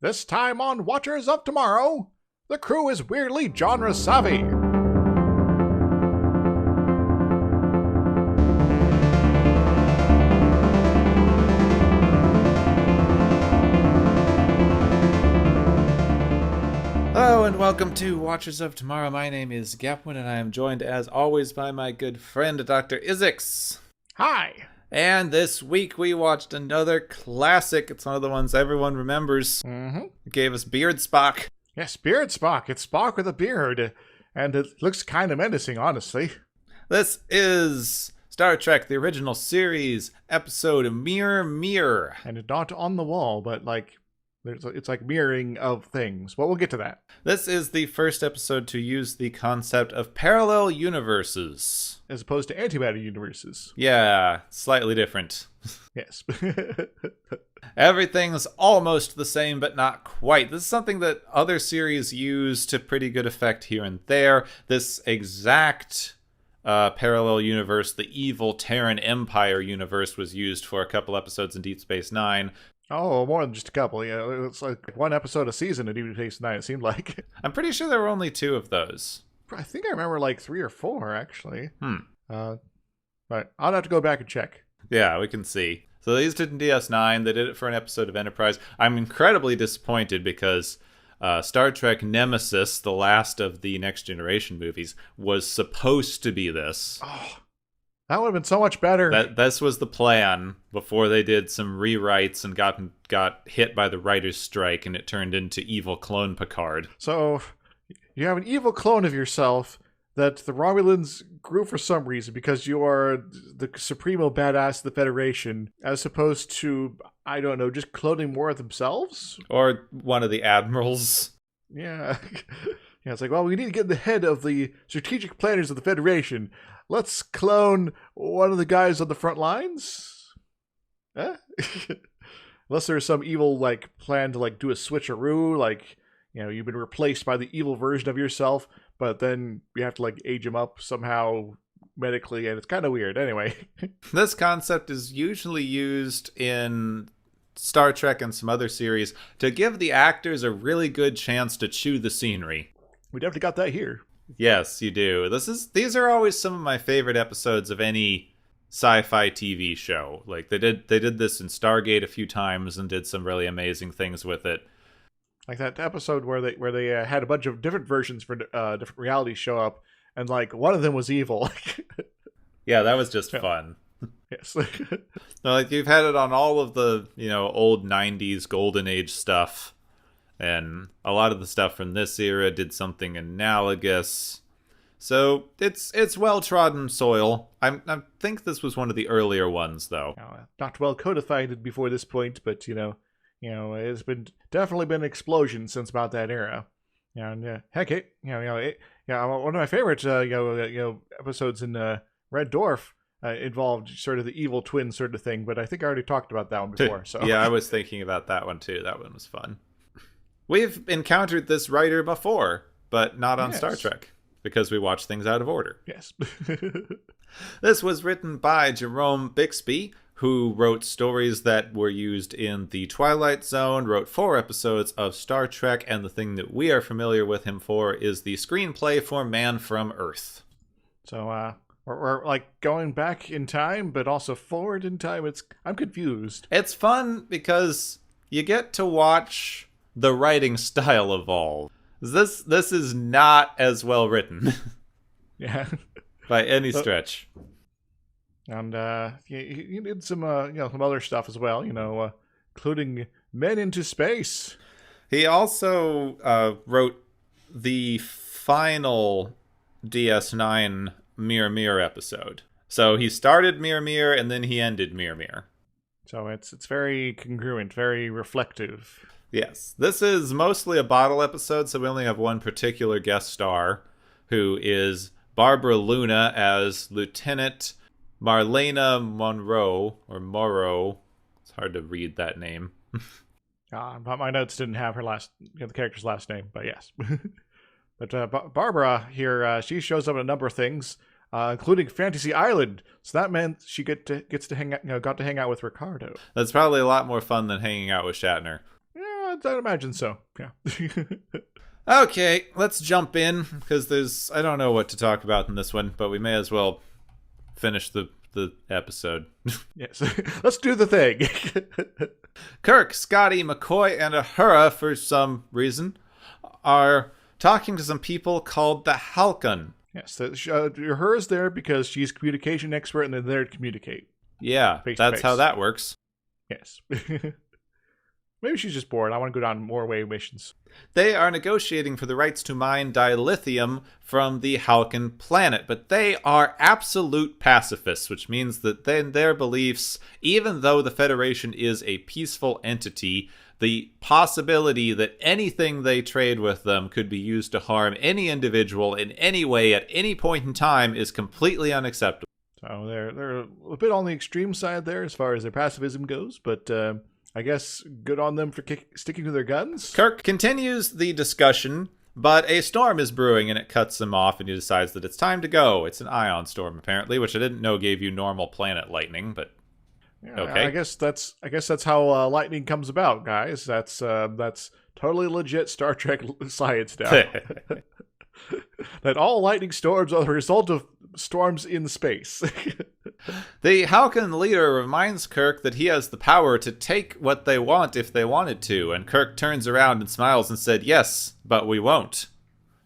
This time on Watchers of Tomorrow, the crew is weirdly genre savvy. Hello and welcome to Watchers of Tomorrow. My name is Gapwin and I am joined as always by my good friend Dr. Izix. Hi. And this week we watched another classic. It's one of the ones everyone remembers. It gave us Beard Spock. Yes, Beard Spock. It's Spock with a beard. And it looks kind of menacing, honestly. This is Star Trek, the original series, episode Mirror Mirror. And it's not on the wall, but it's like mirroring of things. Well, we'll get to that. This is the first episode to use the concept of parallel universes. As opposed to antimatter universes. Yeah, slightly different. Yes. Everything's almost the same, but not quite. This is something that other series use to pretty good effect here and there. This exact parallel universe, the evil Terran Empire universe, was used for a couple episodes in Deep Space Nine. Oh, more than just a couple. Yeah, it's like one episode a season in Deep Space Nine, it seemed like. I'm pretty sure there were only 2 of those. I think I remember like 3 or 4, actually. But I'll have to go back and check. Yeah, we can see. So they used it in DS9. They did it for an episode of Enterprise. I'm incredibly disappointed because Star Trek Nemesis, the last of the Next Generation movies, was supposed to be this. Oh, that would have been so much better. This was the plan before they did some rewrites and got hit by the writer's strike, and it turned into evil clone Picard. So you have an evil clone of yourself that the Romulans grew for some reason because you are the supremo badass of the Federation, as opposed to, I don't know, just cloning more of themselves? Or one of the admirals. Yeah. Yeah, it's like, well, we need to get in the head of the strategic planners of the Federation. Let's clone one of the guys on the front lines? Eh? Unless there's some evil, plan to, do a switcheroo, you've been replaced by the evil version of yourself, but then you have to, age him up somehow medically, and it's kind of weird. Anyway. This concept is usually used in Star Trek and some other series to give the actors a really good chance to chew the scenery. We definitely got that here. Yes, you do. These are always some of my favorite episodes of any sci-fi TV show. They did this in Stargate a few times and did some really amazing things with it. Like that episode where they had a bunch of different versions for different realities show up, and one of them was evil. Yeah, that was just fun. Yes. No, you've had it on all of the old 90s golden age stuff, and a lot of the stuff from this era did something analogous. So it's well-trodden soil. I think this was one of the earlier ones, though. Not well codified before this point, but it's definitely been an explosion since about that era. And heck, one of my favorite episodes in Red Dwarf involved sort of the evil twin sort of thing, but I think I already talked about that one before. So yeah, I was thinking about that one too. That one was fun. We've encountered this writer before, but not on Star Trek, because we watch things out of order. Yes. This was written by Jerome Bixby, who wrote stories that were used in The Twilight Zone, wrote 4 episodes of Star Trek, and the thing that we are familiar with him for is the screenplay for Man from Earth. So, we're going back in time, but also forward in time. I'm confused. It's fun because you get to watch the writing style evolve. This is not as well written. Yeah. By any stretch. And you did some some other stuff as well, including Men into Space. He also wrote the final DS9 Mirror Mirror episode. So he started Mirror Mirror and then he ended Mirror Mirror. So it's very congruent, very reflective. Yes. This is mostly a bottle episode, so we only have one particular guest star, who is Barbara Luna as Lieutenant Marlena Monroe, or Morrow. It's hard to read that name. My notes didn't have her the character's last name, but yes. But Barbara here, she shows up in a number of things, including Fantasy Island. So that meant she got to hang out with Ricardo. That's probably a lot more fun than hanging out with Shatner. Yeah, I'd imagine so. Yeah. Okay, let's jump in, because I don't know what to talk about in this one, but we may as well finish the episode. Yes. Let's do the thing. Kirk, Scotty, McCoy, and Uhura, for some reason, are talking to some people called the Halcon. Yes, Uhura's there because she's a communication expert and they're there to communicate. Yeah, that's how that works. Yes. Maybe she's just bored. I want to go down more wave missions. They are negotiating for the rights to mine dilithium from the Halcon planet, but they are absolute pacifists, which means that in their beliefs, even though the Federation is a peaceful entity, the possibility that anything they trade with them could be used to harm any individual in any way at any point in time is completely unacceptable. So they're a bit on the extreme side there as far as their pacifism goes, but I guess good on them for sticking to their guns. Kirk continues the discussion, but a storm is brewing and it cuts him off and he decides that it's time to go. It's an ion storm, apparently, which I didn't know gave you normal planet lightning, but yeah, okay. I guess that's how lightning comes about, guys. That's totally legit Star Trek science now. That all lightning storms are the result of storms in space. The Halcon leader reminds Kirk that he has the power to take what they want if they wanted to, and Kirk turns around and smiles and said, "Yes, but we won't,"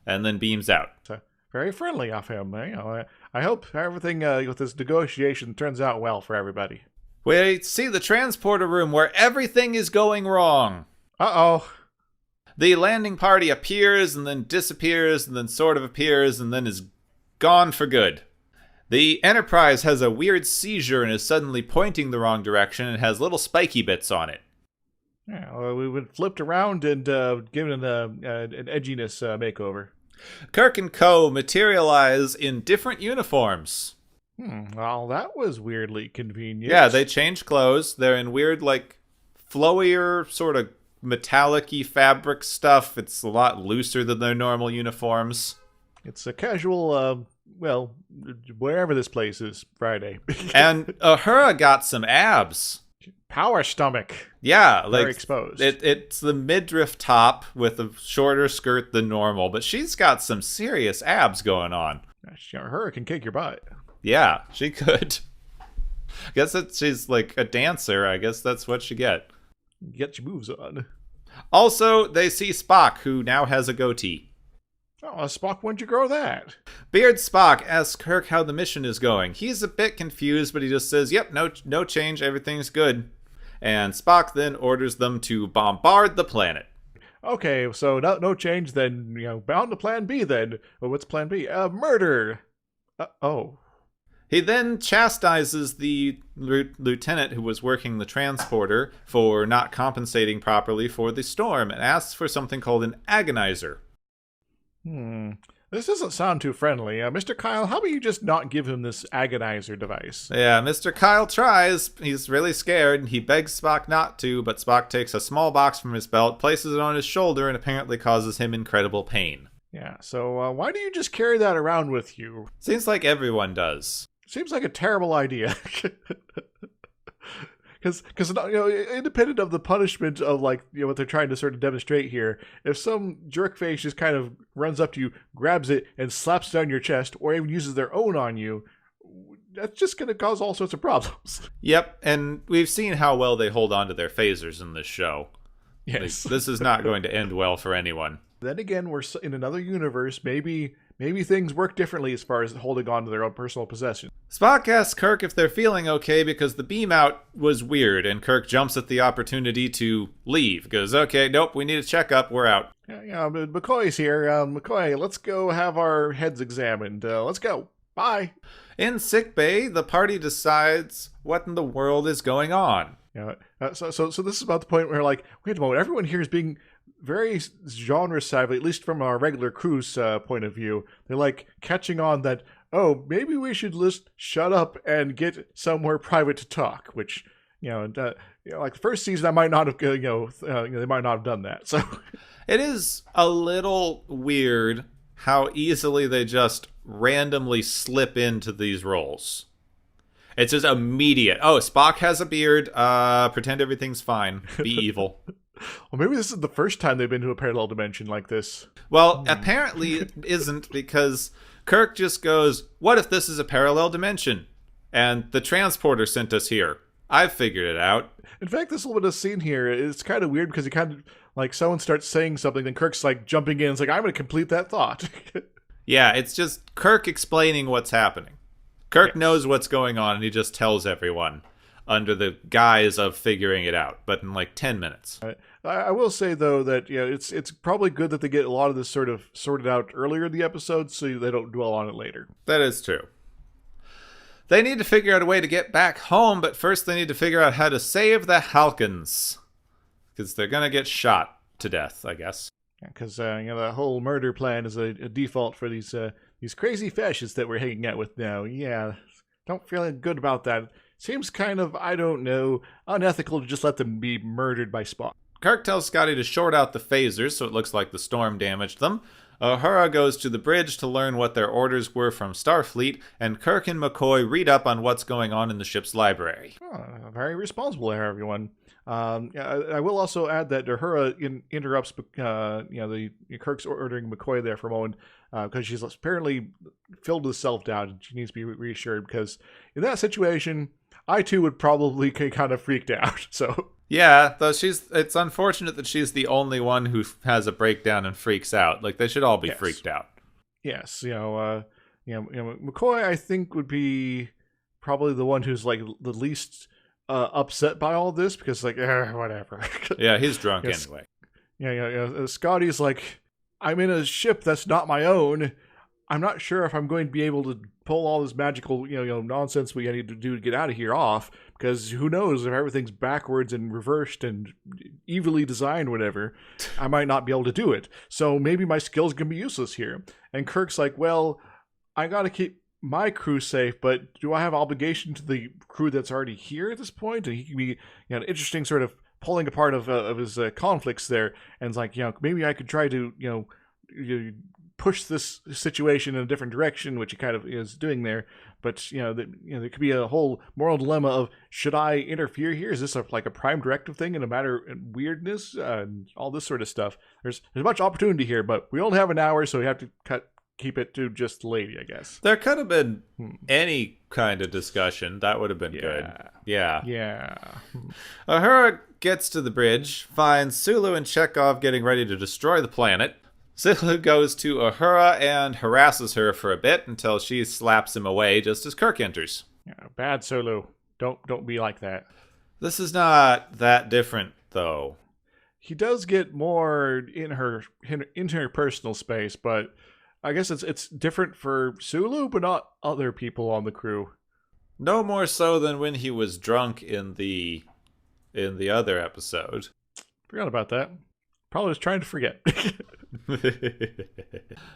and then beams out. So, very friendly of him. I hope everything with this negotiation turns out well for everybody. We see the transporter room where everything is going wrong. Uh-oh. The landing party appears and then disappears and then sort of appears and then is gone for good. The Enterprise has a weird seizure and is suddenly pointing the wrong direction and has little spiky bits on it. Yeah, we went flipped around and given an edginess makeover. Kirk and co. materialize in different uniforms. Well, that was weirdly convenient. Yeah, they change clothes. They're in weird, flowier, sort of metallic-y fabric stuff. It's a lot looser than their normal uniforms. It's a casual, wherever this place is, Friday. And Uhura got some abs. Power stomach. Yeah, very exposed. It's the midriff top with a shorter skirt than normal, but she's got some serious abs going on. Uhura can kick your butt. Yeah, she could. I guess that she's like a dancer. I guess that's what she get. Get your moves on. Also, they see Spock, who now has a goatee. Oh, Spock, when'd you grow that? Beard Spock asks Kirk how the mission is going. He's a bit confused, but he just says, "Yep, no change, everything's good." And Spock then orders them to bombard the planet. Okay, so no change then, bound to plan B then. Well, what's plan B? Murder! Oh. He then chastises the lieutenant who was working the transporter for not compensating properly for the storm and asks for something called an agonizer. This doesn't sound too friendly. Mr. Kyle, how about you just not give him this agonizer device? Yeah, Mr. Kyle tries. He's really scared. He begs Spock not to, but Spock takes a small box from his belt, places it on his shoulder, and apparently causes him incredible pain. Yeah, so why do you just carry that around with you? Seems like everyone does. Seems like a terrible idea. Because independent of the punishment of what they're trying to sort of demonstrate here, if some jerkface just kind of runs up to you, grabs it, and slaps it on your chest, or even uses their own on you, that's just going to cause all sorts of problems. Yep, and we've seen how well they hold on to their phasers in this show. Yes, this is not going to end well for anyone. Then again, we're in another universe. Maybe things work differently as far as holding on to their own personal possessions. Spock asks Kirk if they're feeling okay because the beam out was weird, and Kirk jumps at the opportunity to leave. Goes, okay, nope, we need a checkup, we're out. Yeah, McCoy's here. McCoy, let's go have our heads examined. Let's go. Bye. In sickbay, the party decides what in the world is going on. So this is about the point where wait a moment, everyone here is being very genre savvy, at least from our regular crew's point of view. They're catching on that, maybe we should just shut up and get somewhere private to talk, which, the first season I might not have, they might not have done that. So it is a little weird how easily they just randomly slip into these roles. It's just immediate. Oh, Spock has a beard. Pretend everything's fine. Be evil. Well, maybe this is the first time they've been to a parallel dimension like this. Well, apparently it isn't, because Kirk just goes, "What if this is a parallel dimension? And the transporter sent us here. I've figured it out." In fact, this little bit of scene here, it's kind of weird because he kind of, like, someone starts saying something, then Kirk's, like, jumping in. It's like, I'm going to complete that thought. Yeah, it's just Kirk explaining what's happening. Kirk knows what's going on, and he just tells everyone under the guise of figuring it out, but in like 10 minutes. I will say, though, that it's probably good that they get a lot of this sort of sorted out earlier in the episode so they don't dwell on it later. That is true. They need to figure out a way to get back home, but first they need to figure out how to save the Halkans, because they're going to get shot to death, I guess. Because the whole murder plan is a default for these crazy fascists that we're hanging out with now. Yeah, don't feel good about that. Seems kind of, I don't know, unethical to just let them be murdered by Spock. Kirk tells Scotty to short out the phasers so it looks like the storm damaged them. Uhura goes to the bridge to learn what their orders were from Starfleet, and Kirk and McCoy read up on what's going on in the ship's library. Oh, very responsible there, everyone. I will also add that Uhura interrupts, the Kirk's ordering McCoy there for a moment because she's apparently filled with self-doubt and she needs to be reassured, because in that situation, I too would probably kind of freaked out. So yeah, though it's unfortunate that she's the only one who has a breakdown and freaks out. Like, they should all be freaked out. Yes, McCoy, I think, would be probably the one who's like the least upset by all this, because like whatever. Yeah, he's drunk anyway. Yeah. Scotty's like, I'm in a ship that's not my own. I'm not sure if I'm going to be able to pull all this magical, nonsense we need to do to get out of here off, because who knows if everything's backwards and reversed and evilly designed, whatever, I might not be able to do it. So maybe my skills can be useless here. And Kirk's like, well, I got to keep my crew safe, but do I have obligation to the crew that's already here at this point? And he can be an interesting sort of pulling apart of his conflicts there. And it's like, maybe I could try to, push this situation in a different direction, which he kind of is doing there. But there could be a whole moral dilemma of, should I interfere here? Is this like a prime directive thing in a matter of weirdness and all this sort of stuff? There's much opportunity here, but we only have an hour, so we have to keep it to just the lady, I guess. There could have been any kind of discussion. That would have been good. Yeah. Uhura gets to the bridge, finds Sulu and Chekhov getting ready to destroy the planet. Sulu goes to Uhura and harasses her for a bit until she slaps him away just as Kirk enters. Yeah, bad Sulu. Don't be like that. This is not that different, though. He does get more into her personal space, but I guess it's different for Sulu, but not other people on the crew. No more so than when he was drunk in the other episode. Forgot about that. Probably was trying to forget.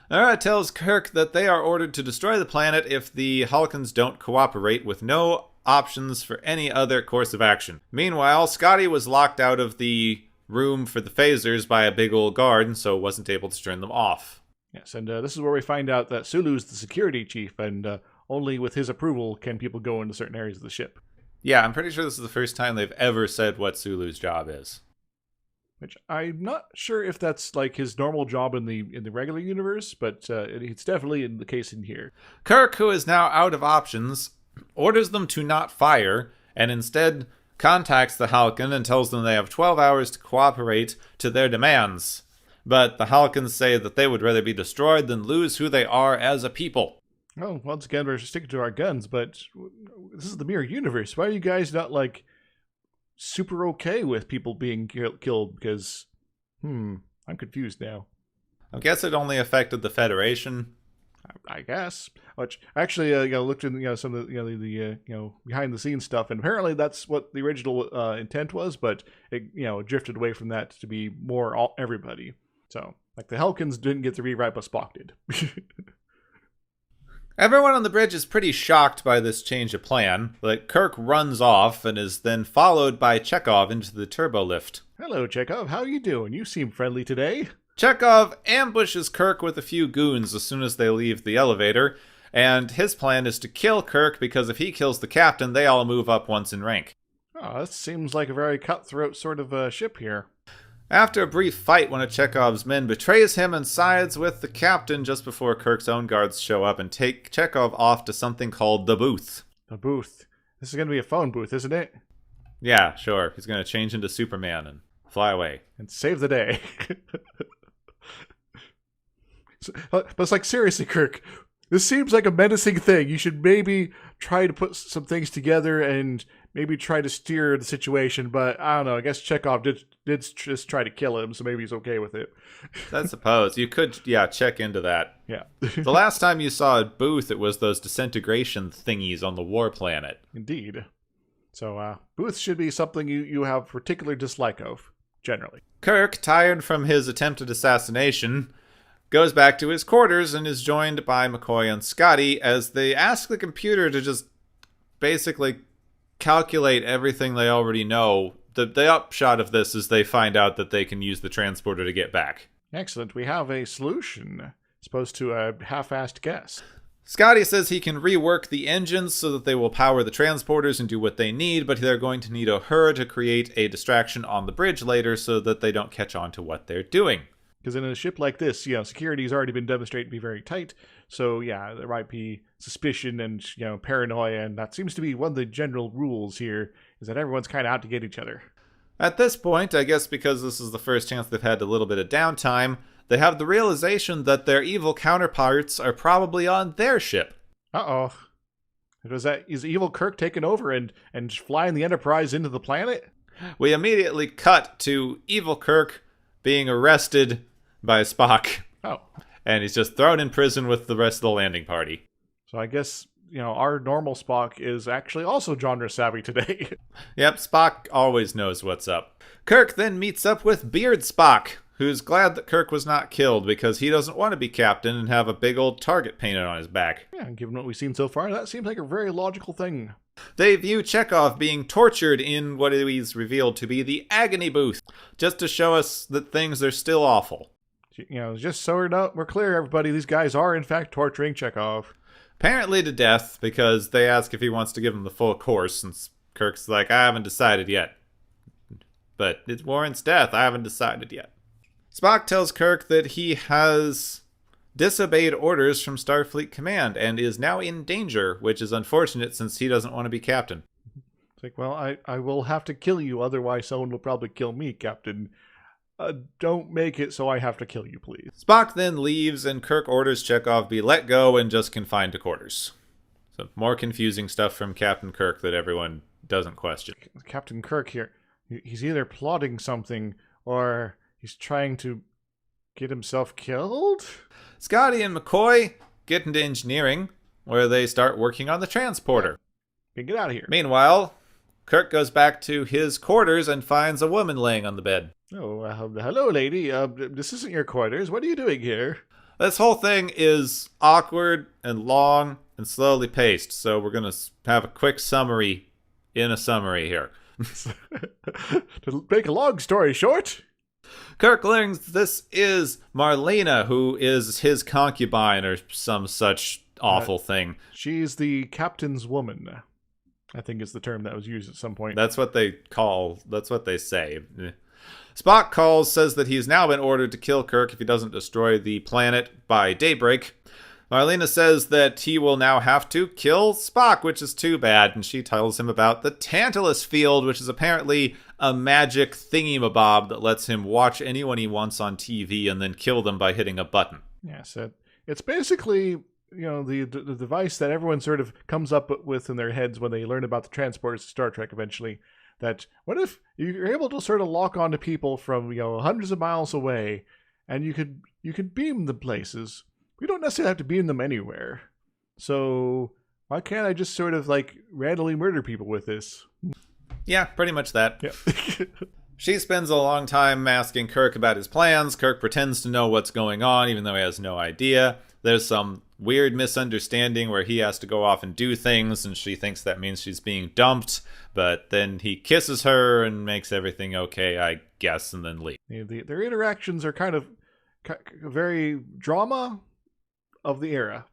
Uhura tells Kirk that they are ordered to destroy the planet if the Halkans don't cooperate, with no options for any other course of action. Meanwhile, Scotty was locked out of the room for the phasers by a big old guard, and so wasn't able to turn them off. Yes, and this is where we find out that Sulu's the security chief, and only with his approval can people go into certain areas of the ship. Yeah, I'm pretty sure this is the first time they've ever said what Sulu's job is. Which I'm not sure if that's like his normal job in the regular universe, but it's definitely the case in here. Kirk, who is now out of options, orders them to not fire, and instead contacts the Halkan and tells them they have 12 hours to cooperate to their demands. But the Halkans say that they would rather be destroyed than lose who they are as a people. Well, once again, we're sticking to our guns, but this is the mirror universe. Why are you guys not, like, super okay with people being killed? Because, I'm confused now. I guess it only affected the Federation. I guess. Which actually, looked in some of the behind the scenes stuff, and apparently that's what the original intent was, but it drifted away from that to be more everybody. So, like, the Helkins didn't get the rewrite, but Spock did. Everyone on the bridge is pretty shocked by this change of plan. Like, Kirk runs off and is then followed by Chekhov into the turbo lift. Hello, Chekhov. How you doing? You seem friendly today. Chekhov ambushes Kirk with a few goons as soon as they leave the elevator, and his plan is to kill Kirk because if he kills the captain, they all move up once in rank. Oh, that seems like a very cutthroat sort of ship here. After a brief fight, one of Chekhov's men betrays him and sides with the captain just before Kirk's own guards show up and take Chekhov off to something called the booth. The booth. This is going to be a phone booth, isn't it? Yeah, sure. He's going to change into Superman and fly away. And save the day. But it's like, seriously, Kirk, this seems like a menacing thing. You should maybe try to put some things together and maybe try to steer the situation. But I don't know. I guess Chekhov did just try to kill him, so maybe he's okay with it. I suppose. You could, check into that. Yeah. The last time you saw a booth, it was those disintegration thingies on the war planet. Indeed. So booths should be something you have particular dislike of, generally. Kirk, tired from his attempted assassination, goes back to his quarters and is joined by McCoy and Scotty as they ask the computer to just basically calculate everything they already know. The upshot of this is they find out that they can use the transporter to get back. Excellent. We have a solution, as opposed to a half-assed guess. Scotty says he can rework the engines so that they will power the transporters and do what they need, but they're going to need Uhura to create a distraction on the bridge later so that they don't catch on to what they're doing. Because in a ship like this, security has already been demonstrated to be very tight. So, there might be suspicion and, paranoia. And that seems to be one of the general rules here, is that everyone's kind of out to get each other. At this point, I guess because this is the first chance they've had a little bit of downtime, they have the realization that their evil counterparts are probably on their ship. Uh-oh. Is evil Kirk taking over and flying the Enterprise into the planet? We immediately cut to evil Kirk being arrested by Spock. Oh. And he's just thrown in prison with the rest of the landing party. So I guess, our normal Spock is actually also genre savvy today. Yep, Spock always knows what's up. Kirk then meets up with Beard Spock, who's glad that Kirk was not killed because he doesn't want to be captain and have a big old target painted on his back. Yeah, given what we've seen so far, that seems like a very logical thing. They view Chekhov being tortured in what is revealed to be the agony booth, just to show us that things are still awful. Just so we're clear, everybody, these guys are in fact torturing Chekhov. Apparently to death, because they ask if he wants to give them the full course, and Kirk's like, I haven't decided yet. But it warrants death, I haven't decided yet. Spock tells Kirk that he has disobeyed orders from Starfleet Command and is now in danger, which is unfortunate since he doesn't want to be captain. It's like, well, I will have to kill you, otherwise someone will probably kill me, Captain. Don't make it so I have to kill you, please. Spock then leaves, and Kirk orders Chekhov be let go and just confined to quarters. So more confusing stuff from Captain Kirk that everyone doesn't question. Captain Kirk here, he's either plotting something or he's trying to get himself killed? Scotty and McCoy get into engineering, where they start working on the transporter. Get out of here. Meanwhile, Kirk goes back to his quarters and finds a woman laying on the bed. Oh, hello, lady. This isn't your quarters. What are you doing here? This whole thing is awkward and long and slowly paced, so we're going to have a quick summary in a summary here. To make a long story short, Kirk learns this is Marlena, who is his concubine or some such awful thing. She's the captain's woman, I think is the term that was used at some point. That's what they say. Spock says that he's now been ordered to kill Kirk if he doesn't destroy the planet by daybreak. Marlena says that he will now have to kill Spock, which is too bad, and she tells him about the Tantalus Field, which is apparently a magic thingy-mabob that lets him watch anyone he wants on TV and then kill them by hitting a button. Yes, it's basically, the device that everyone sort of comes up with in their heads when they learn about the transporters of Star Trek eventually. That what if you're able to sort of lock onto people from hundreds of miles away, and you could beam them places. We don't necessarily have to beam them anywhere. So why can't I just sort of randomly murder people with this? Yeah, pretty much that. Yeah. She spends a long time asking Kirk about his plans. Kirk pretends to know what's going on, even though he has no idea. There's some weird misunderstanding where he has to go off and do things, and she thinks that means she's being dumped. But then he kisses her and makes everything okay, I guess, and then leaves. Their interactions are kind of very drama of the era.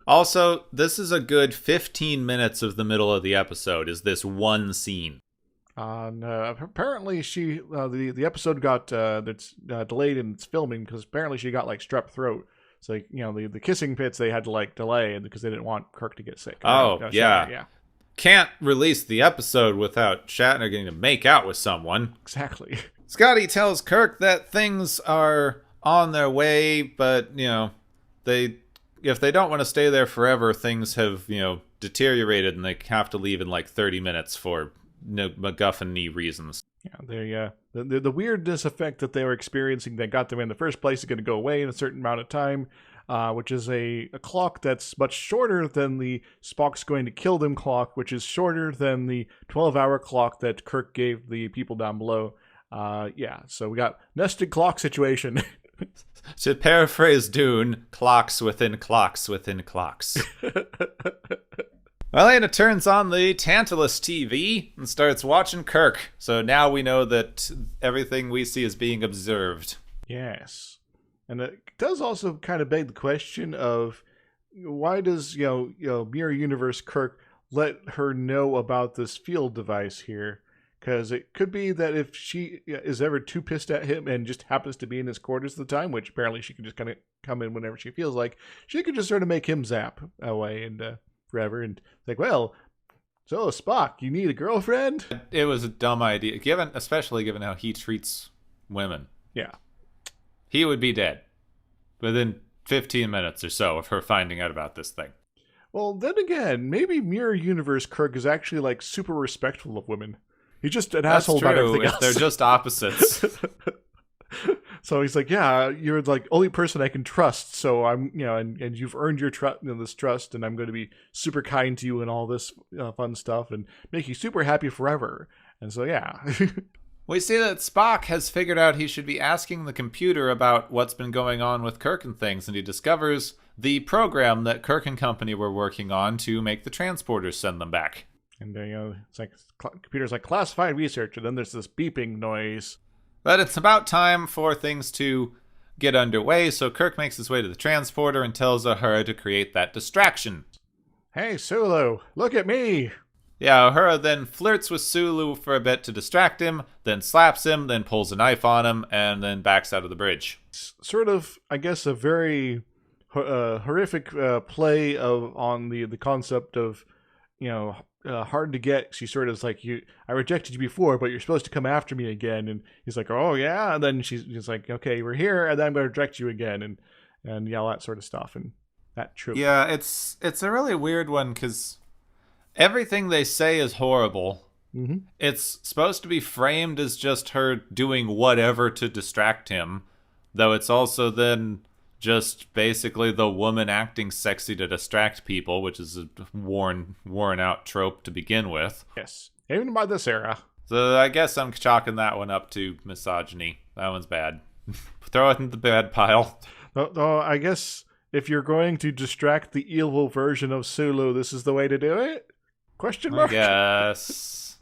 Also, this is a good 15 minutes of the middle of the episode, is this one scene. Apparently she the episode got that's delayed in its filming because apparently she got like strep throat. So the kissing pits they had to like delay because they didn't want Kirk to get sick. Oh, yeah. Shatner, yeah. Can't release the episode without Shatner getting to make out with someone. Exactly. Scotty tells Kirk that things are on their way, but, if they don't want to stay there forever, things have, deteriorated and they have to leave in like 30 minutes for MacGuffin-y reasons. Yeah, the weirdness effect that they were experiencing that got them in the first place is going to go away in a certain amount of time, which is a clock that's much shorter than the Spock's going to kill them clock, which is shorter than the 12-hour clock that Kirk gave the people down below. So we got nested clock situation. To paraphrase Dune, clocks within clocks within clocks. Elena turns on the Tantalus TV and starts watching Kirk. So now we know that everything we see is being observed. Yes. And it does also kind of beg the question of why does, Mirror Universe Kirk let her know about this field device here? Because it could be that if she is ever too pissed at him and just happens to be in his quarters at the time, which apparently she can just kind of come in whenever she feels like, she could just sort of make him zap away and forever. And like, well, so Spock, you need a girlfriend? It was a dumb idea, especially given how he treats women. Yeah. He would be dead within 15 minutes or so of her finding out about this thing. Well, then again, maybe Mirror Universe Kirk is actually like super respectful of women. He's just an asshole about everything else. They're just opposites. So he's like, yeah, you're like only person I can trust. So I'm, and you've earned your this trust, and I'm going to be super kind to you and all this fun stuff, and make you super happy forever. And so, yeah. We see that Spock has figured out he should be asking the computer about what's been going on with Kirk and things, and he discovers the program that Kirk and company were working on to make the transporters send them back. And it's like computer's like classified research, and then there's this beeping noise. But it's about time for things to get underway, so Kirk makes his way to the transporter and tells Uhura to create that distraction. Hey, Sulu, look at me! Yeah, Uhura then flirts with Sulu for a bit to distract him, then slaps him, then pulls a knife on him, and then backs out of the bridge. It's sort of, I guess, a very horrific play on the concept of, hard to get. She sort of is like, I rejected you before, but you're supposed to come after me again. And he's like, oh yeah. And then she's like, okay, we're here, and then I'm going to reject you again, and all that sort of stuff. And that trope. Yeah, it's a really weird one because everything they say is horrible. Mm-hmm. It's supposed to be framed as just her doing whatever to distract him, though it's also then just basically the woman acting sexy to distract people, which is a worn out trope to begin with. Yes, even by this era. So I guess I'm chalking that one up to misogyny. That one's bad. Throw it in the bad pile. Though I guess if you're going to distract the evil version of Sulu, this is the way to do it? Question mark? I guess.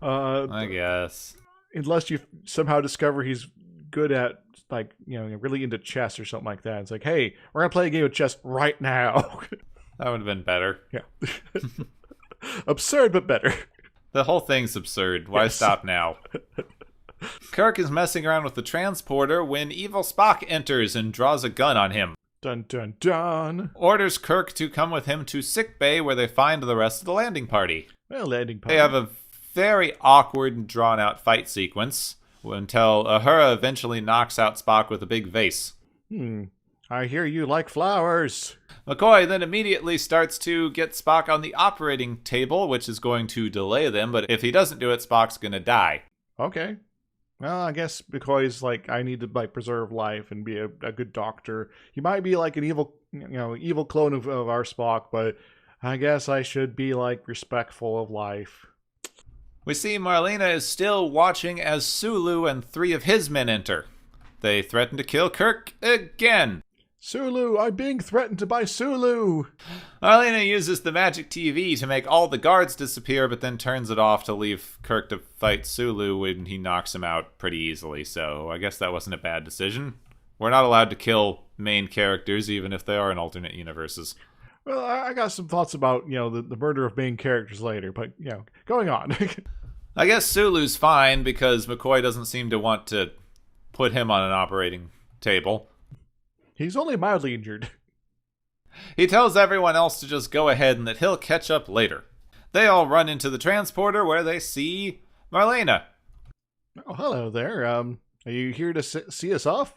I guess. Unless you somehow discover he's good at, like, really into chess or something like that. It's like, hey, we're going to play a game of chess right now. That would have been better. Yeah. Absurd, but better. The whole thing's absurd. Why stop now? Kirk is messing around with the transporter when evil Spock enters and draws a gun on him. Dun, dun, dun. Orders Kirk to come with him to sickbay where they find the rest of the landing party. Well, landing party. They have a very awkward and drawn-out fight sequence until Uhura eventually knocks out Spock with a big vase. I hear you like flowers. McCoy then immediately starts to get Spock on the operating table, which is going to delay them, but if he doesn't do it, Spock's going to die. Okay. Well, I guess McCoy's like, I need to preserve life and be a good doctor. He might be like an evil, evil clone of our Spock, but I guess I should be respectful of life. We see Marlena is still watching as Sulu and 3 of his men enter. They threaten to kill Kirk again. Sulu, I'm being threatened by Sulu. Marlena uses the magic TV to make all the guards disappear, but then turns it off to leave Kirk to fight Sulu when he knocks him out pretty easily. So I guess that wasn't a bad decision. We're not allowed to kill main characters, even if they are in alternate universes. Well, I got some thoughts about, the murder of main characters later, but, going on. I guess Sulu's fine because McCoy doesn't seem to want to put him on an operating table. He's only mildly injured. He tells everyone else to just go ahead and that he'll catch up later. They all run into the transporter where they see Marlena. Oh, hello there. Are you here to see us off?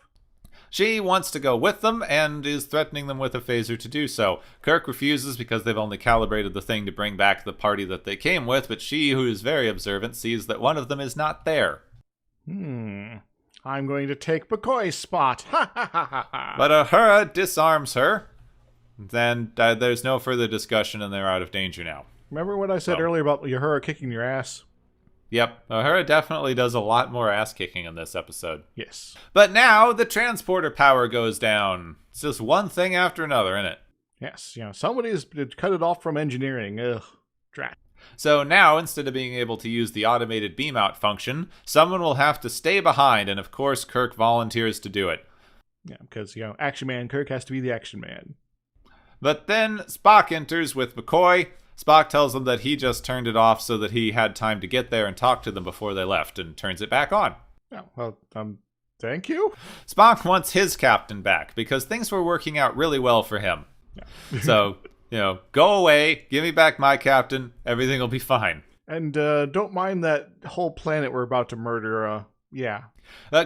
She wants to go with them and is threatening them with a phaser to do so. Kirk refuses because they've only calibrated the thing to bring back the party that they came with, but she, who is very observant, sees that one of them is not there. I'm going to take McCoy's spot. Ha ha ha ha ha. But Uhura disarms her. Then there's no further discussion and they're out of danger now. Remember what I said earlier about Uhura kicking your ass? Yep, Uhura definitely does a lot more ass kicking in this episode. Yes. But now the transporter power goes down. It's just one thing after another, isn't it? Yes, somebody's cut it off from engineering. Ugh, drat. So now, instead of being able to use the automated beam out function, someone will have to stay behind, and of course Kirk volunteers to do it. Yeah, because, Action Man Kirk has to be the Action Man. But then Spock enters with McCoy. Spock tells them that he just turned it off so that he had time to get there and talk to them before they left, and turns it back on. Oh, well, thank you. Spock wants his captain back, because things were working out really well for him. Yeah. So, go away, give me back my captain, everything will be fine. And don't mind that whole planet we're about to murder, yeah.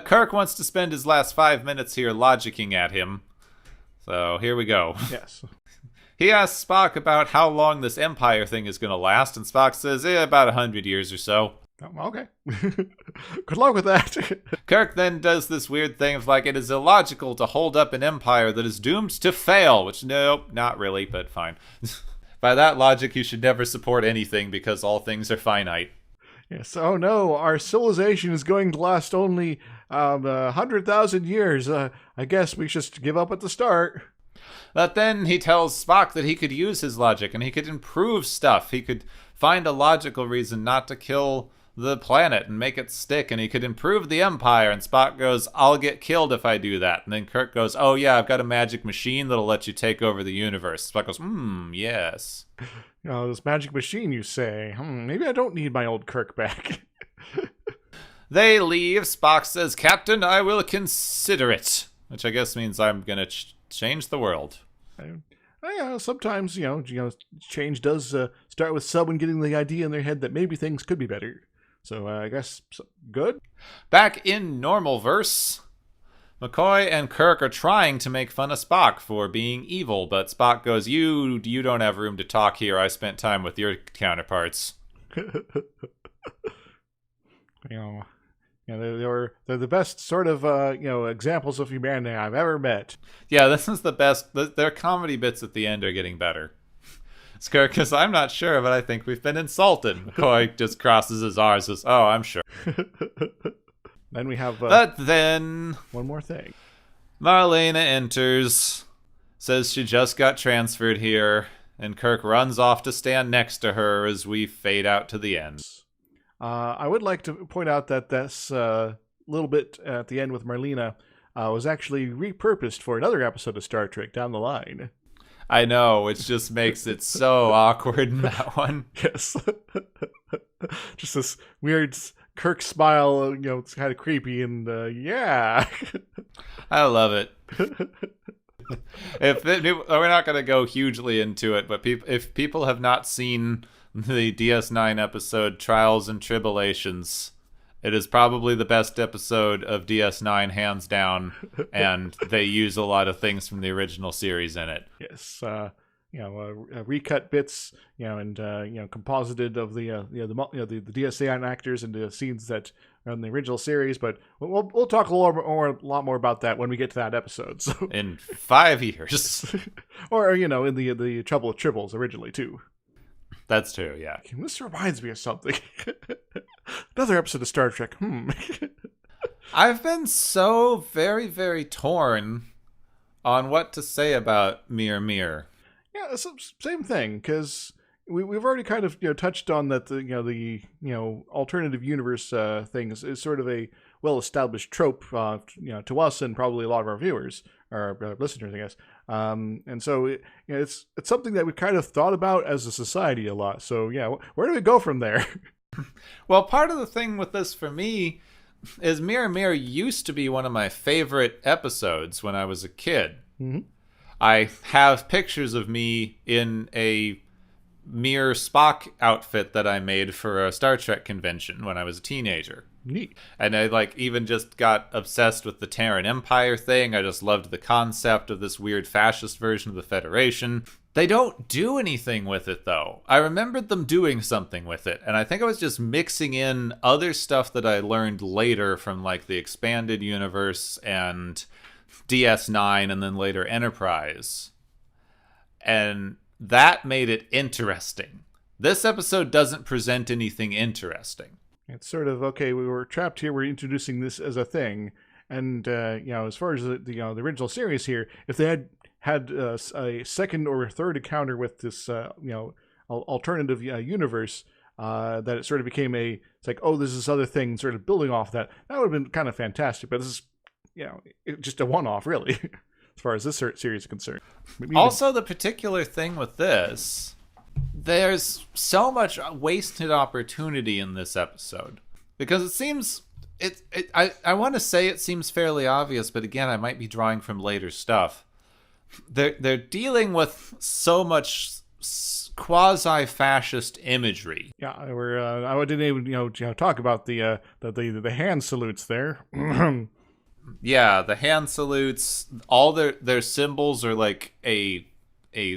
Kirk wants to spend his last 5 minutes here logicking at him. So, here we go. Yes. He asks Spock about how long this Empire thing is going to last, and Spock says, about 100 years or so. Oh, okay. Good luck with that. Kirk then does this weird thing of it is illogical to hold up an Empire that is doomed to fail, which, nope, not really, but fine. By that logic, you should never support anything because all things are finite. Yes, oh no, our civilization is going to last only 100,000 years. I guess we should give up at the start. But then he tells Spock that he could use his logic and he could improve stuff. He could find a logical reason not to kill the planet and make it stick, and he could improve the Empire. And Spock goes, I'll get killed if I do that. And then Kirk goes, oh yeah, I've got a magic machine that'll let you take over the universe. Spock goes, yes. This magic machine, you say? Maybe I don't need my old Kirk back. They leave. Spock says, Captain, I will consider it. Which I guess means I'm going to change the world. Sometimes, change does start with someone getting the idea in their head that maybe things could be better. So I guess good. Back in normal verse, McCoy and Kirk are trying to make fun of Spock for being evil, but Spock goes, you don't have room to talk here. I spent time with your counterparts. They're the best sort of examples of humanity I've ever met. Yeah, this is the best. Their comedy bits at the end are getting better. Kirk says, I'm not sure, but I think we've been insulted. McCoy just crosses his R's and says, oh, I'm sure. Then we have but then one more thing. Marlena enters, says she just got transferred here, and Kirk runs off to stand next to her as we fade out to the end. I would like to point out that this little bit at the end with Marlena was actually repurposed for another episode of Star Trek down the line. I know, it just makes it so awkward in that one. Yes. Just this weird Kirk smile, it's kind of creepy, and yeah. I love it. We're not going to go hugely into it, but if people have not seen the DS9 episode Trials and Tribulations, it is probably the best episode of DS9 hands down, and they use a lot of things from the original series in it. Yes, recut bits, and composited of the DS9 actors into scenes that are in the original series. But we'll talk a lot more about that when we get to that episode. So. In 5 years, or in the Trouble with Tribbles originally too. That's true, yeah. This reminds me of something. Another episode of Star Trek. I've been so very, very torn on what to say about Mir Mir. Yeah, same thing, because we've already kind of touched on that the alternative universe thing is sort of a well-established trope to us and probably a lot of our viewers or listeners, I guess. And so it's something that we kind of thought about as a society a lot. So yeah, where do we go from there? Well, part of the thing with this for me is Mirror Mirror used to be one of my favorite episodes when I was a kid. Mm-hmm. I have pictures of me in a Mirror Spock outfit that I made for a Star Trek convention when I was a teenager. Neat. And I even just got obsessed with the Terran Empire thing. I just loved the concept of this weird fascist version of the Federation. They don't do anything with it, though. I remembered them doing something with it, and I think I was just mixing in other stuff that I learned later from the Expanded Universe and DS9 and then later Enterprise. And that made it interesting. This episode doesn't present anything interesting. It's sort of, okay, we were trapped here, we're introducing this as a thing. And, as far as the original series here, if they had a second or a third encounter with this, alternative universe, that it sort of became it's like, oh, there's this other thing sort of building off that would have been kind of fantastic. But this is, just a one-off, really, as far as this series is concerned. Also, the particular thing with this, there's so much wasted opportunity in this episode. Because it seems... I want to say it seems fairly obvious, but again, I might be drawing from later stuff. They're dealing with so much quasi-fascist imagery. Yeah, I didn't even talk about the hand salutes there. Yeah, the hand salutes. All their symbols are like a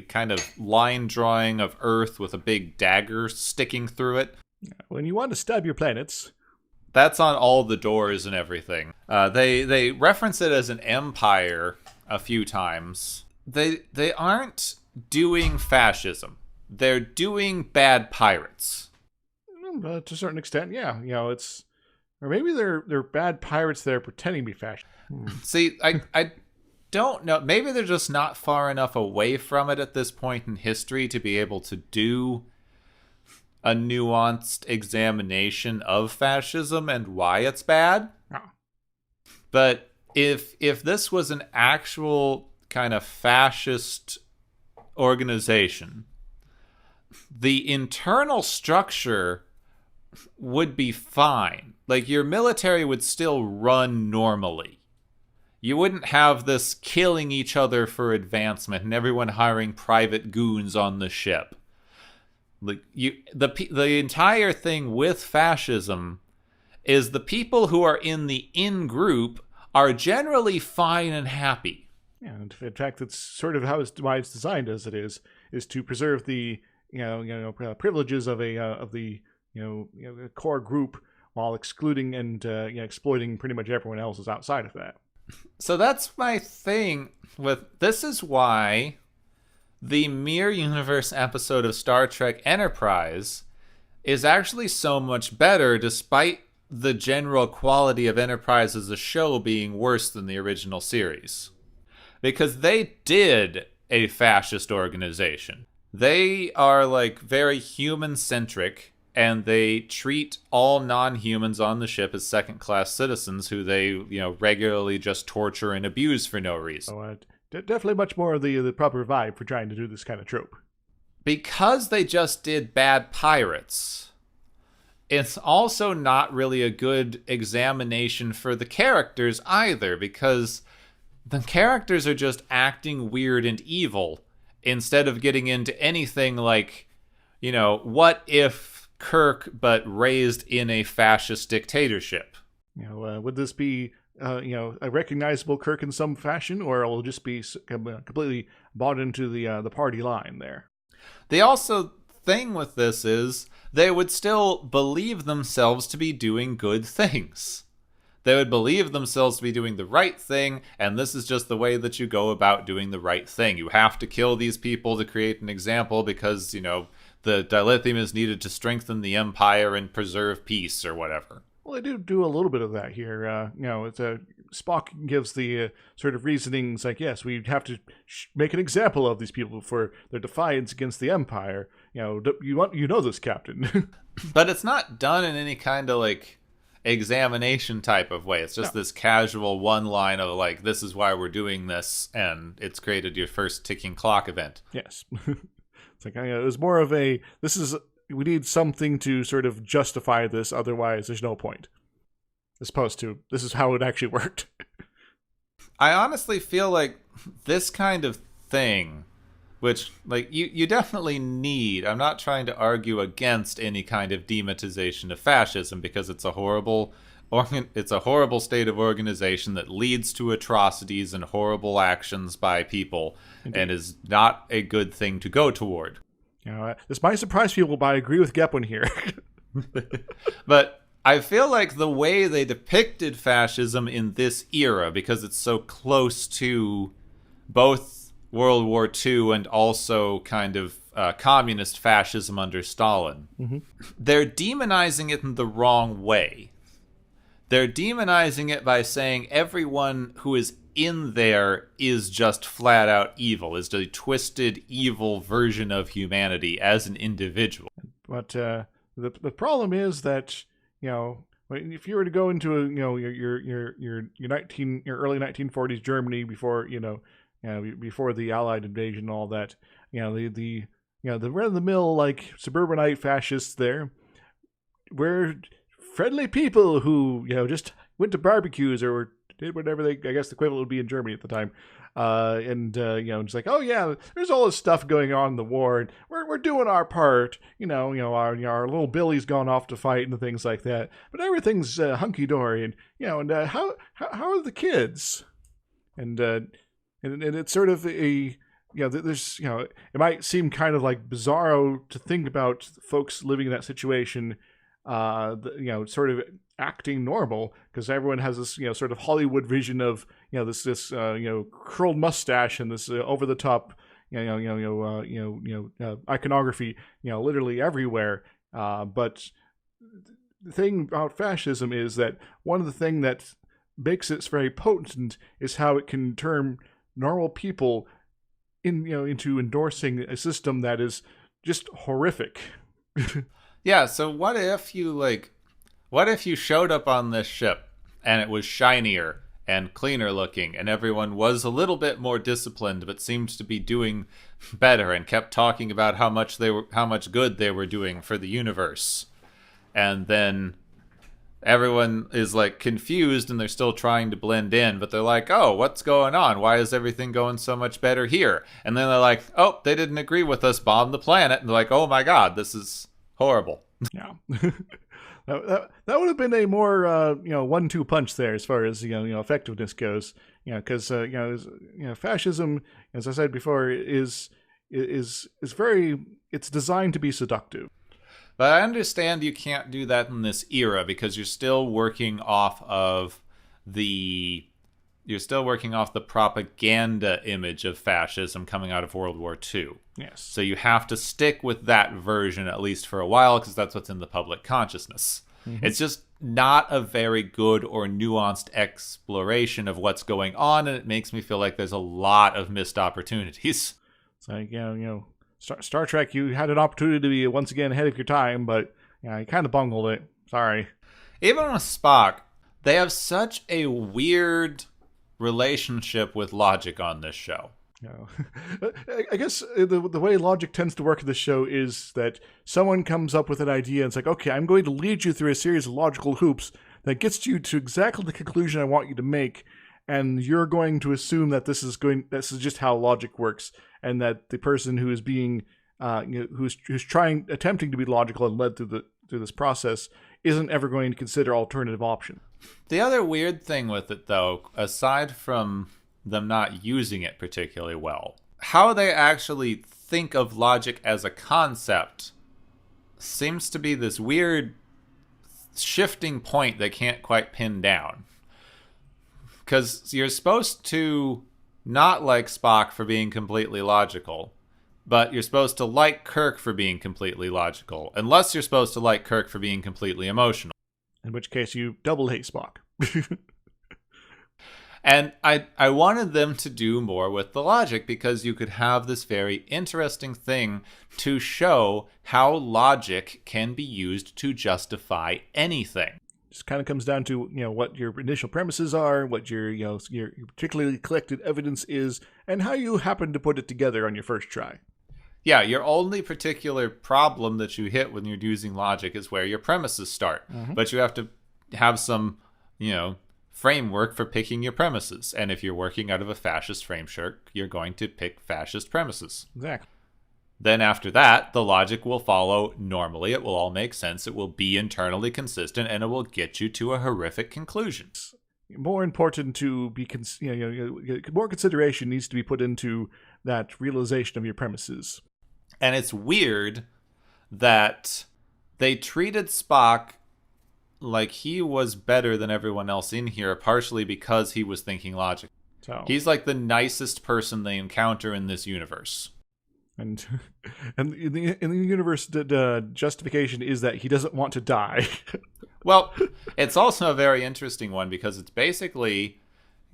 kind of line drawing of Earth with a big dagger sticking through it. When you want to stab your planets. That's on all the doors and everything. They reference it as an empire a few times. They aren't doing fascism. They're doing bad pirates. To a certain extent, yeah. It's... Or maybe they're bad pirates that are pretending to be fascist. See, I don't know. Maybe they're just not far enough away from it at this point in history to be able to do a nuanced examination of fascism and why it's bad. Oh. But if this was an actual kind of fascist organization, the internal structure would be fine. Like, your military would still run normally. You wouldn't have this killing each other for advancement and everyone hiring private goons on the ship. Like, the entire thing with fascism is the people who are in the in-group are generally fine and happy. Yeah, and in fact, that's sort of why it's designed as it is to preserve the privileges of the core group while excluding and exploiting pretty much everyone else is outside of that. So that's my thing with this is why the Mirror Universe episode of Star Trek Enterprise is actually so much better, despite the general quality of Enterprise as a show being worse than the original series. Because they did a fascist organization. They are very human-centric, and they treat all non-humans on the ship as second-class citizens who they, regularly just torture and abuse for no reason. So, definitely much more of the proper vibe for trying to do this kind of trope. Because they just did bad pirates, it's also not really a good examination for the characters either, because the characters are just acting weird and evil instead of getting into anything like, what if Kirk but raised in a fascist dictatorship? Would this be a recognizable Kirk in some fashion, or will it just be completely bought into the party line there? The also thing with this is they would still believe themselves to be doing good things. They would believe themselves to be doing the right thing, and this is just the way that you go about doing the right thing. You have to kill these people to create an example because, the dilithium is needed to strengthen the Empire and preserve peace or whatever. Well, they do a little bit of that here. It's Spock gives the sort of reasonings like, yes, we have to make an example of these people for their defiance against the Empire. You know this, Captain. But it's not done in any kind of examination type of way. It's just this casual one line of this is why we're doing this, and it's created your first ticking clock event. Yes. It's it was more of this is we need something to sort of justify this, otherwise there's no point. As opposed to, this is how it actually worked. I honestly feel like this kind of thing, which, like, you definitely need, I'm not trying to argue against any kind of demonization of fascism, because it's a horrible state of organization that leads to atrocities and horrible actions by people. Indeed. And is not a good thing to go toward. This might surprise people, but I agree with Gepwin here. But I feel like the way they depicted fascism in this era, because it's so close to both World War II and also kind of communist fascism under Stalin, they're demonizing it in the wrong way. They're demonizing it by saying everyone who is in there is just flat out evil, is a twisted, evil version of humanity as an individual. But the problem is that, if you were to go into your early 1940s Germany before before the Allied invasion and all that, the run of the mill like suburbanite fascists there were friendly people who just went to barbecues or did whatever I guess the equivalent would be in Germany at the time, it's like, oh yeah, there's all this stuff going on in the war, and we're doing our part, our little Billy's gone off to fight and things like that, but everything's hunky dory, and how are the kids, and it's sort of a there's it might seem kind of like bizarro to think about folks living in that situation, sort of acting normal, because everyone has this sort of Hollywood vision of this curled mustache and this over the top iconography literally everywhere, but the thing about fascism is that one of the things that makes it very potent is how it can turn normal people into endorsing a system that is just horrific. Yeah, so what if you showed up on this ship and it was shinier and cleaner looking and everyone was a little bit more disciplined but seemed to be doing better and kept talking about how much good they were doing for the universe, and then everyone is like confused and they're still trying to blend in, but they're like, oh, what's going on? Why is everything going so much better here? And then they're like, oh, they didn't agree with us, bomb the planet, and they're like, oh my god, this is horrible. Yeah. That would have been a more 1-2 punch there as far as effectiveness goes. Because fascism, as I said before, is very, it's designed to be seductive. But I understand you can't do that in this era because you're still working off of the propaganda image of fascism coming out of World War II. Yes. So you have to stick with that version at least for a while because that's what's in the public consciousness. Mm-hmm. It's just not a very good or nuanced exploration of what's going on, and it makes me feel like there's a lot of missed opportunities. It's like, Star Trek, you had an opportunity to be once again ahead of your time, but you kind of bungled it. Sorry. Even with Spock, they have such a weird relationship with logic on this show. I guess the way logic tends to work in this show is that someone comes up with an idea and it's like, okay, I'm going to lead you through a series of logical hoops that gets you to exactly the conclusion I want you to make, and you're going to assume that this is just how logic works, and that the person who is being who's attempting to be logical and led through this process isn't ever going to consider alternative option. The other weird thing with it, though, aside from them not using it particularly well, how they actually think of logic as a concept seems to be this weird shifting point they can't quite pin down. Because you're supposed to not like Spock for being completely logical, but you're supposed to like Kirk for being completely logical, unless you're supposed to like Kirk for being completely emotional. In which case you double hate Spock. And I wanted them to do more with the logic, because you could have this very interesting thing to show how logic can be used to justify anything. Just kind of comes down to what your initial premises are, what your particularly collected evidence is, and how you happen to put it together on your first try. Yeah, your only particular problem that you hit when you're using logic is where your premises start. But you have to have some, framework for picking your premises. And if you're working out of a fascist framework, you're going to pick fascist premises. Exactly. Then after that, the logic will follow normally. It will all make sense. It will be internally consistent, and it will get you to a horrific conclusion. More important to be, more consideration needs to be put into that realization of your premises. And it's weird that they treated Spock like he was better than everyone else in here, partially because he was thinking logic. So he's like the nicest person they encounter in this universe. And in the universe, the justification is that he doesn't want to die. Well, it's also a very interesting one because it's basically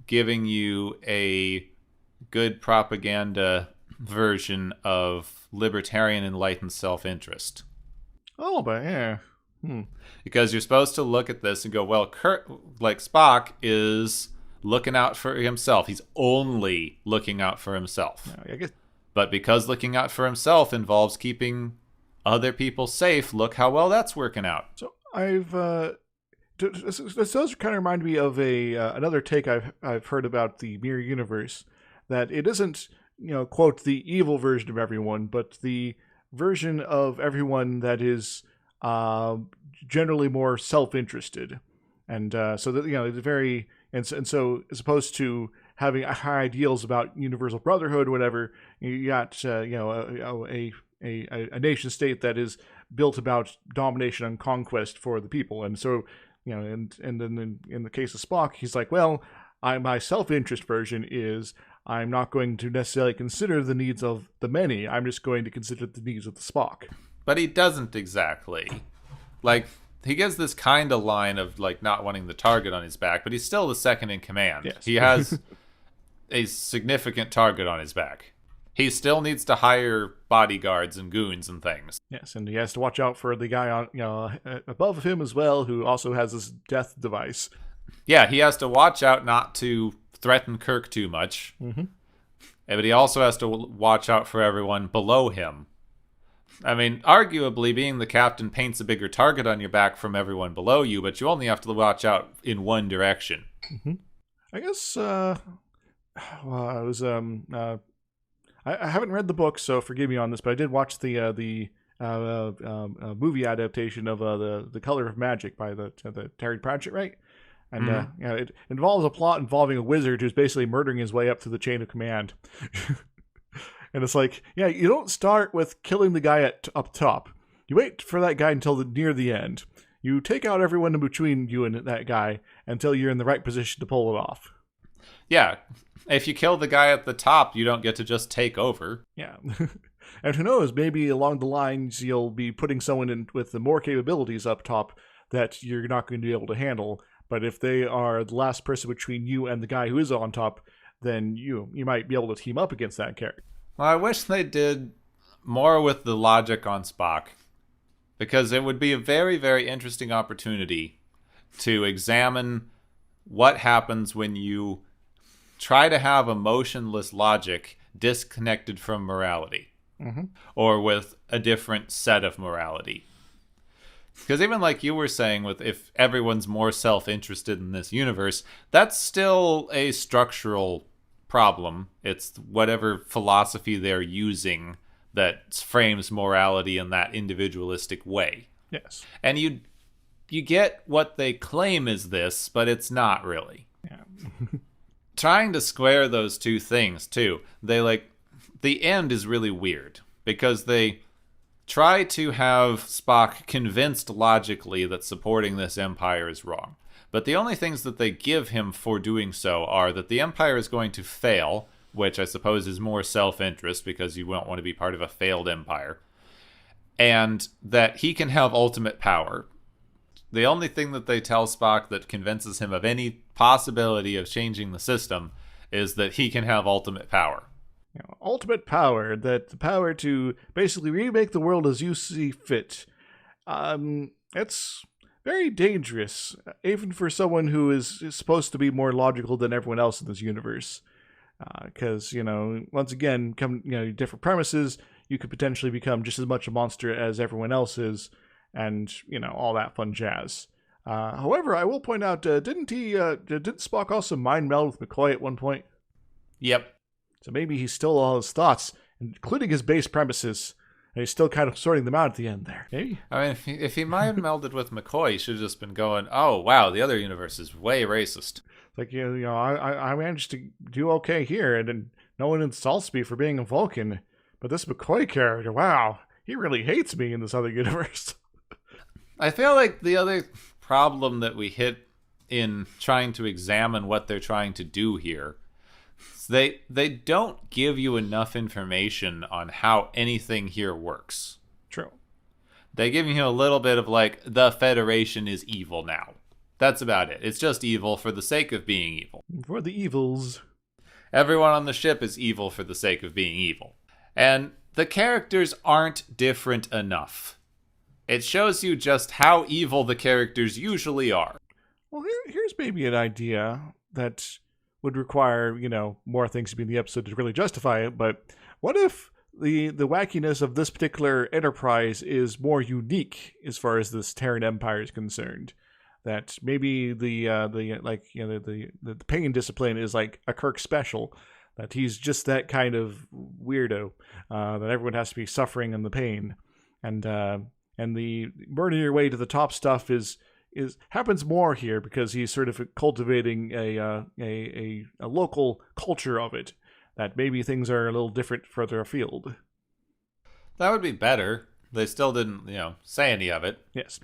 giving you a good propaganda version of libertarian enlightened self-interest. Oh, but yeah. Because you're supposed to look at this and go, well, Kirk, like Spock, is looking out for himself. He's only looking out for himself. I guess. But because looking out for himself involves keeping other people safe, look how well that's working out. So this does kind of remind me of another take I've heard about the mirror universe, that it isn't, quote, the evil version of everyone, but the version of everyone that is generally more self-interested, and so that it's very and so as opposed to having high ideals about universal brotherhood or whatever, you got a nation state that is built about domination and conquest for the people, and so and then in the case of Spock, he's like, well, my self-interest version is I'm not going to necessarily consider the needs of the many. I'm just going to consider the needs of the Spock. But he doesn't exactly. Like, he gives this kind of line of, like, not wanting the target on his back, but he's still the second in command. Yes. He has a significant target on his back. He still needs to hire bodyguards and goons and things. Yes, and he has to watch out for the guy on above him as well, who also has this death device. Yeah, he has to watch out not to threaten Kirk too much. But he also has to watch out for everyone below him. I mean, arguably, being the captain paints a bigger target on your back from everyone below you, but you only have to watch out in one direction. I guess, I was, I haven't read the book, so forgive me on this, but I did watch the movie adaptation of the Color of Magic by the Terry Pratchett, right? And it involves a plot involving a wizard who's basically murdering his way up to the chain of command. And it's like, yeah, you don't start with killing the guy up top. You wait for that guy until near the end. You take out everyone in between you and that guy until you're in the right position to pull it off. Yeah, if you kill the guy at the top, you don't get to just take over. Yeah. And who knows, maybe along the lines you'll be putting someone in with the more capabilities up top that you're not going to be able to handle. But if they are the last person between you and the guy who is on top, then you might be able to team up against that character. Well, I wish they did more with the logic on Spock, because it would be a very, very interesting opportunity to examine what happens when you try to have emotionless logic disconnected from morality, or with a different set of morality. Because even like you were saying, with if everyone's more self-interested in this universe, that's still a structural problem. It's whatever philosophy they're using that frames morality in that individualistic way. Yes. And you get what they claim is this, but it's not really. Yeah. Trying to square those two things, too. The end is really weird, because they try to have Spock convinced logically that supporting this empire is wrong. But the only things that they give him for doing so are that the empire is going to fail, which I suppose is more self-interest because you won't want to be part of a failed empire, and that he can have ultimate power. The only thing that they tell Spock that convinces him of any possibility of changing the system is that he can have ultimate power. Ultimate power, that the power to basically remake the world as you see fit. It's very dangerous, even for someone who is supposed to be more logical than everyone else in this universe. Because, once again, different premises, you could potentially become just as much a monster as everyone else is, and, all that fun jazz. However, I will point out, didn't Spock also mind meld with McCoy at one point? Yep. So maybe he stole all his thoughts, including his base premises, and he's still kind of sorting them out at the end there. Maybe? I mean, if he mind melded with McCoy, he should have just been going, oh, wow, the other universe is way racist. Like, I managed to do okay here, and then no one insults me for being a Vulcan. But this McCoy character, wow, he really hates me in this other universe. I feel like the other problem that we hit in trying to examine what they're trying to do here, they don't give you enough information on how anything here works. True. They give you a little bit of like, the Federation is evil now. That's about it. It's just evil for the sake of being evil. For the evils. Everyone on the ship is evil for the sake of being evil. And the characters aren't different enough. It shows you just how evil the characters usually are. Well, here's maybe an idea that would require, more things to be in the episode to really justify it. But what if the wackiness of this particular Enterprise is more unique as far as this Terran Empire is concerned? That maybe the pain discipline is like a Kirk special. That he's just that kind of weirdo. That everyone has to be suffering in the pain, and the burning your way to the top stuff is happens more here because he's sort of cultivating a local culture of it. That maybe things are a little different further afield. That would be better. They still didn't, say any of it. Yes.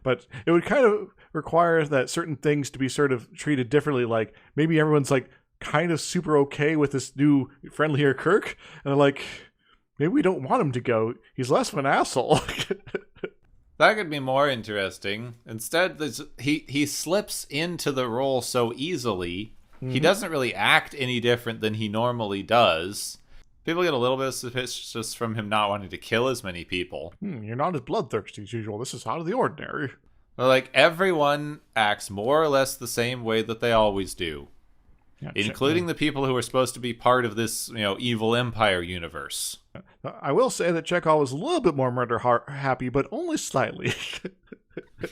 But it would kind of require that certain things to be sort of treated differently. Like maybe everyone's like kind of super okay with this new friendlier Kirk, and they're like, maybe we don't want him to go. He's less of an asshole. That could be more interesting. Instead, he slips into the role so easily. Mm-hmm. He doesn't really act any different than he normally does. People get a little bit suspicious from him not wanting to kill as many people. You're not as bloodthirsty as usual. This is out of the ordinary. But like, everyone acts more or less the same way that they always do. Yeah, including the people who are supposed to be part of this, evil empire universe. I will say that Chekhov was a little bit more murder happy, but only slightly.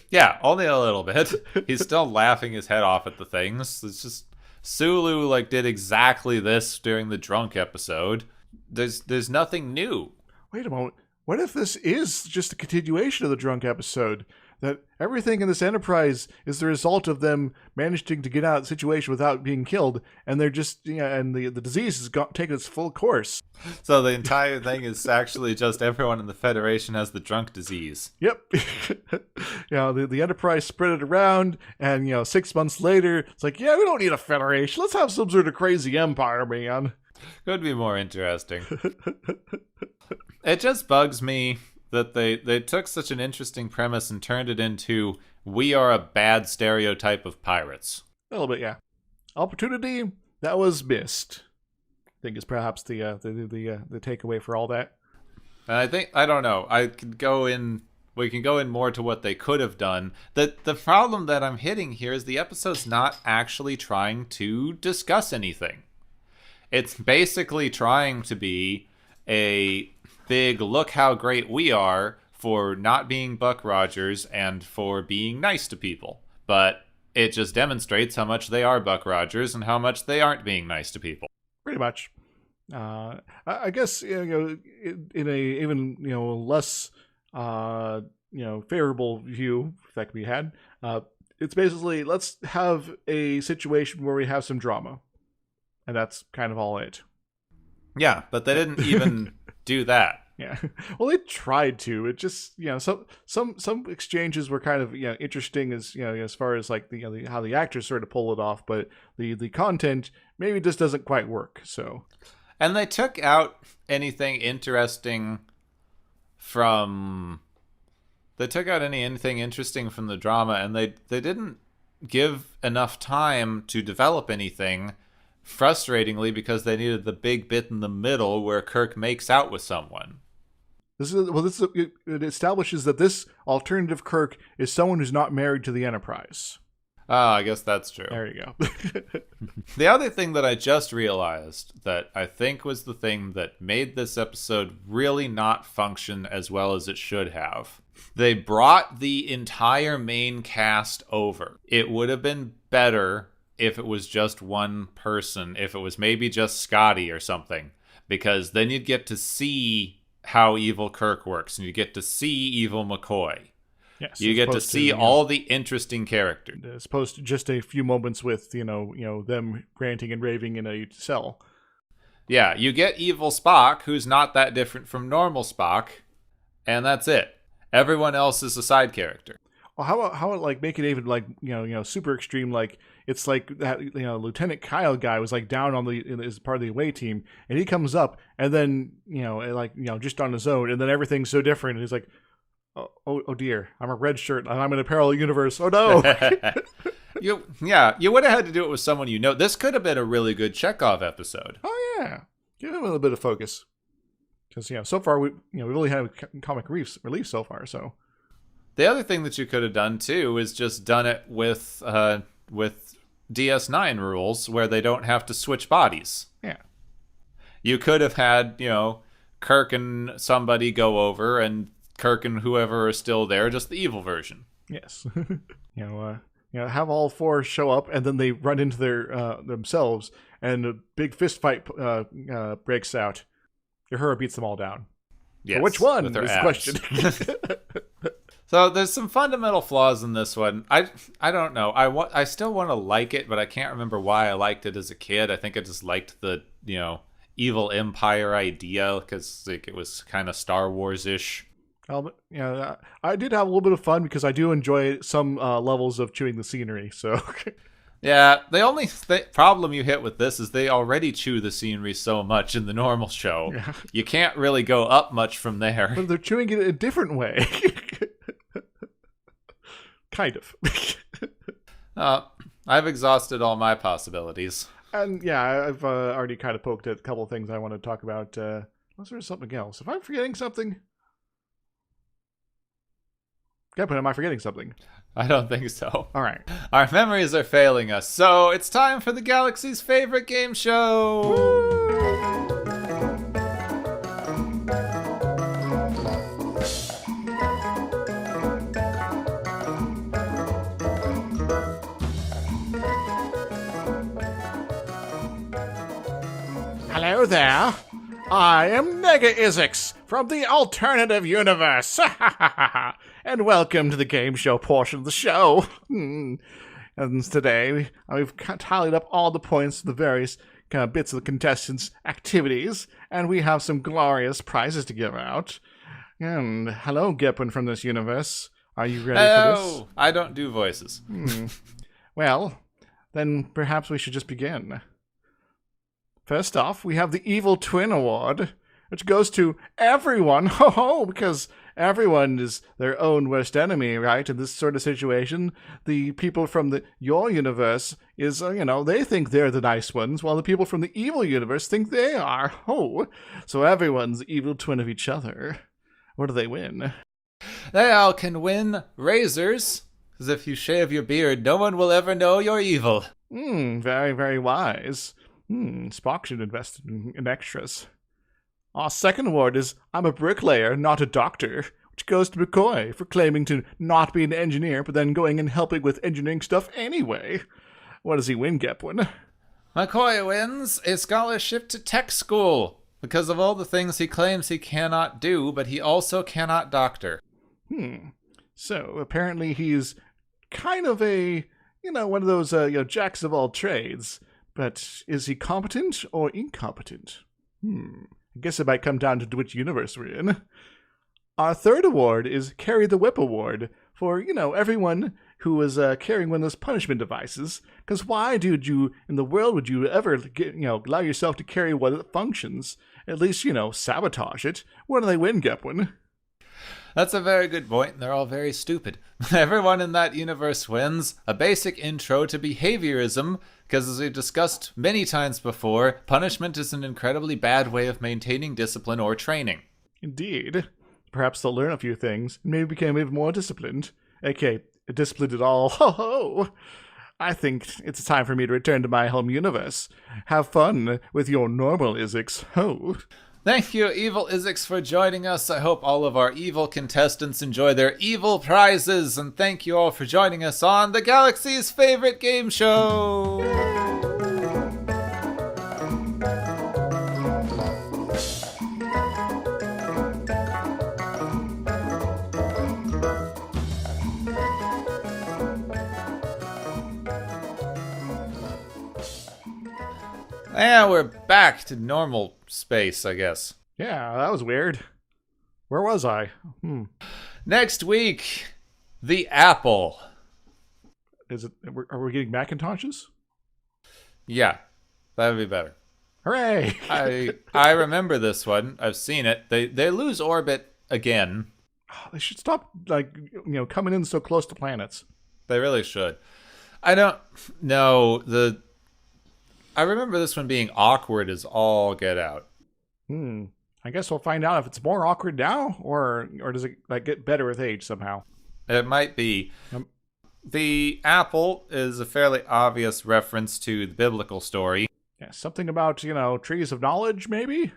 Yeah, only a little bit. He's still laughing his head off at the things. It's just Sulu did exactly this during the drunk episode. There's nothing new. Wait a moment. What if this is just a continuation of the drunk episode? That everything in this Enterprise is the result of them managing to get out of the situation without being killed, and they're just, and the disease has taken its full course. So the entire thing is actually just everyone in the Federation has the drunk disease. Yep. The Enterprise spread it around, and 6 months later, it's like, yeah, we don't need a Federation. Let's have some sort of crazy empire, man. Could be more interesting. It just bugs me that they took such an interesting premise and turned it into, we are a bad stereotype of pirates. A little bit, yeah. Opportunity that was missed, I think, is perhaps the takeaway for all that. And I don't know. We can go in more to what they could have done. The problem that I'm hitting here is the episode's not actually trying to discuss anything. It's basically trying to be a big look how great we are for not being Buck Rogers and for being nice to people. But it just demonstrates how much they are Buck Rogers and how much they aren't being nice to people. Pretty much. I guess in a even less favorable view, if that can be had, it's basically, let's have a situation where we have some drama, and that's kind of all it. Yeah, but they didn't even do that. Yeah, well, they tried to. It just some exchanges were kind of interesting as far as like how the actors sort of pull it off, but the content maybe just doesn't quite work. So, and they took out anything interesting from anything interesting from the drama, and they didn't give enough time to develop anything. Frustratingly, because they needed the big bit in the middle where Kirk makes out with someone. It establishes that this alternative Kirk is someone who's not married to the Enterprise. Oh, I guess that's true. There you go. The other thing that I just realized that I think was the thing that made this episode really not function as well as it should have. They brought the entire main cast over. It would have been better if it was just one person, if it was maybe just Scotty or something, because then you'd get to see how evil Kirk works, and you get to see evil McCoy. Yes, you get to see all the interesting characters. As opposed to just a few moments with, them ranting and raving in a cell. Yeah, you get evil Spock, who's not that different from normal Spock, and that's it. Everyone else is a side character. Well, how about like make it even like super extreme? Like it's like that Lieutenant Kyle guy was like down on as part of the away team, and he comes up, and then just on his own, and then everything's so different, and he's like, oh dear, I'm a red shirt and I'm in a parallel universe. Oh no. You would have had to do it with someone you know. This could have been a really good Chekhov episode. Oh yeah, give him a little bit of focus. Because so far we really had comic relief so far. So the other thing that you could have done too is just done it with DS9 rules where they don't have to switch bodies. Yeah, you could have had Kirk and somebody go over, and Kirk and whoever are still there, just the evil version. Yes. Have all four show up, and then they run into their themselves, and a big fist fight breaks out. Uhura beats them all down. Yes, but which one is the question? So there's some fundamental flaws in this one. I don't know. I still want to like it, but I can't remember why I liked it as a kid. I think I just liked the evil empire idea because it was kind of Star Wars-ish. I did have a little bit of fun because I do enjoy some levels of chewing the scenery. So, yeah, the only problem you hit with this is they already chew the scenery so much in the normal show. Yeah. You can't really go up much from there. But they're chewing it a different way. Kind of. I've exhausted all my possibilities. And yeah, I've already kind of poked at a couple of things I want to talk about. Unless there's something else. If I'm forgetting something... But am I forgetting something? I don't think so. All right. Our memories are failing us, so it's time for the galaxy's favorite game show! Woo! Hello there. I am Nega-Izix from the alternative universe. And welcome to the game show portion of the show. And today, we've tallied up all the points of the various kind of bits of the contestants' activities, and we have some glorious prizes to give out. And hello, Gepin from this universe. Are you ready for this? I don't do voices. Well, then perhaps we should just begin. First off, we have the Evil Twin Award, which goes to everyone. Because everyone is their own worst enemy, right? In this sort of situation, the people from your universe is, they think they're the nice ones, while the people from the evil universe think they are. So everyone's evil twin of each other. What do they win? They all can win razors, because if you shave your beard, no one will ever know you're evil. Very, very wise. Spock should invest in extras. Our second award is I'm a bricklayer, not a doctor, which goes to McCoy for claiming to not be an engineer, but then going and helping with engineering stuff anyway. What does he win, Gepwin? McCoy wins a scholarship to tech school because of all the things he claims he cannot do, but he also cannot doctor. So apparently he's kind of a, one of those, jacks of all trades. But is he competent or incompetent? I guess it might come down to which universe we're in. Our third award is Carry the Whip Award for, everyone who was carrying one of those punishment devices. Because why, in the world would you ever, allow yourself to carry one that functions? At least, sabotage it. What do they win, Gepwin? That's a very good point, and they're all very stupid. Everyone in that universe wins a basic intro to behaviorism, because as we've discussed many times before, punishment is an incredibly bad way of maintaining discipline or training. Indeed. Perhaps they'll learn a few things, and maybe become even more disciplined. Okay, disciplined at all. I think it's time for me to return to my home universe. Have fun with your normal Izix. Oh. Thank you, Evil Izix, for joining us. I hope all of our evil contestants enjoy their evil prizes, and thank you all for joining us on the Galaxy's favorite game show. And we're back to normal space, I guess. Yeah, that was weird. Where was I? Next week, the Apple. Are we getting Macintoshes? Yeah, that would be better. Hooray! I remember this one. I've seen it. They lose orbit again. Oh, they should stop coming in so close to planets. They really should. I don't know I remember this one being awkward as all get out. I guess we'll find out if it's more awkward now, or does it get better with age somehow? It might be. The apple is a fairly obvious reference to the biblical story. Yeah, something about, trees of knowledge, maybe?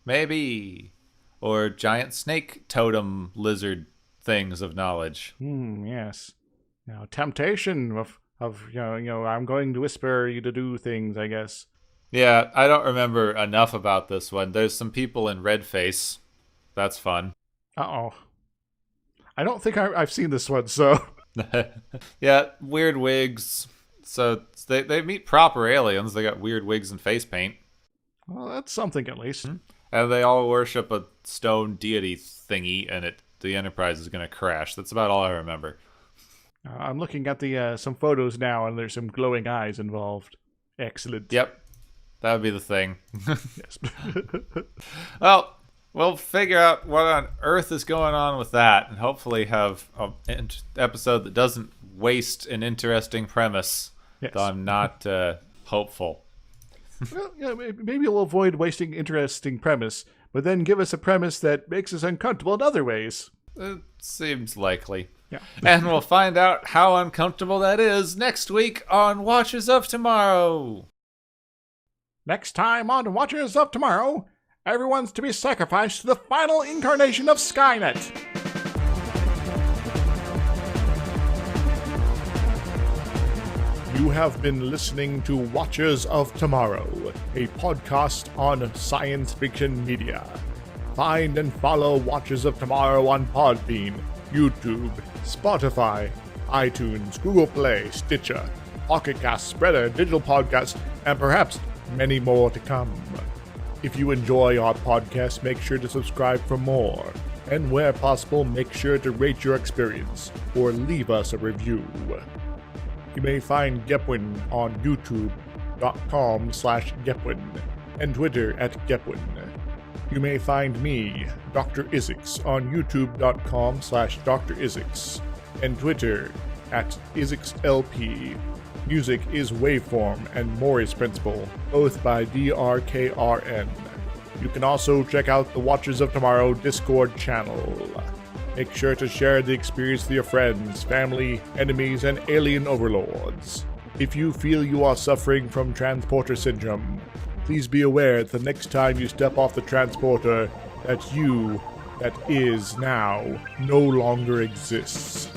Maybe. Or giant snake totem lizard things of knowledge. Yes. Temptation of I'm going to whisper you to do things, I guess. Yeah, I don't remember enough about this one. There's some people in red face. That's fun. Uh-oh. I don't think I've seen this one, so... Yeah, weird wigs. So they meet proper aliens. They got weird wigs and face paint. Well, that's something at least. And they all worship a stone deity thingy, and the Enterprise is going to crash. That's about all I remember. I'm looking at some photos now, and there's some glowing eyes involved. Excellent. Yep. That would be the thing. Yes. Well, we'll figure out what on earth is going on with that, and hopefully have an episode that doesn't waste an interesting premise. Yes. Though I'm not hopeful. Well, maybe we'll avoid wasting interesting premise, but then give us a premise that makes us uncomfortable in other ways. It seems likely. Yeah. And we'll find out how uncomfortable that is next week on Watchers of Tomorrow. Next time on Watchers of Tomorrow, everyone's to be sacrificed to the final incarnation of Skynet. You have been listening to Watchers of Tomorrow, a podcast on science fiction media. Find and follow Watchers of Tomorrow on Podbean, YouTube, Spotify, iTunes, Google Play, Stitcher, Pocket Cast, Spreader, Digital Podcast, and perhaps many more to come. If you enjoy our podcast, make sure to subscribe for more. And where possible, make sure to rate your experience or leave us a review. You may find Gepwin on youtube.com/Gepwin and Twitter @Gepwin. You may find me, Dr. Izix, on youtube.com/Dr. Izix and Twitter @IzixLP. Music is Waveform and Mori's Principle, both by DRKRN. You can also check out the Watchers of Tomorrow Discord channel. Make sure to share the experience with your friends, family, enemies, and alien overlords. If you feel you are suffering from transporter syndrome, please be aware that the next time you step off the transporter, that you, that is now, no longer exists.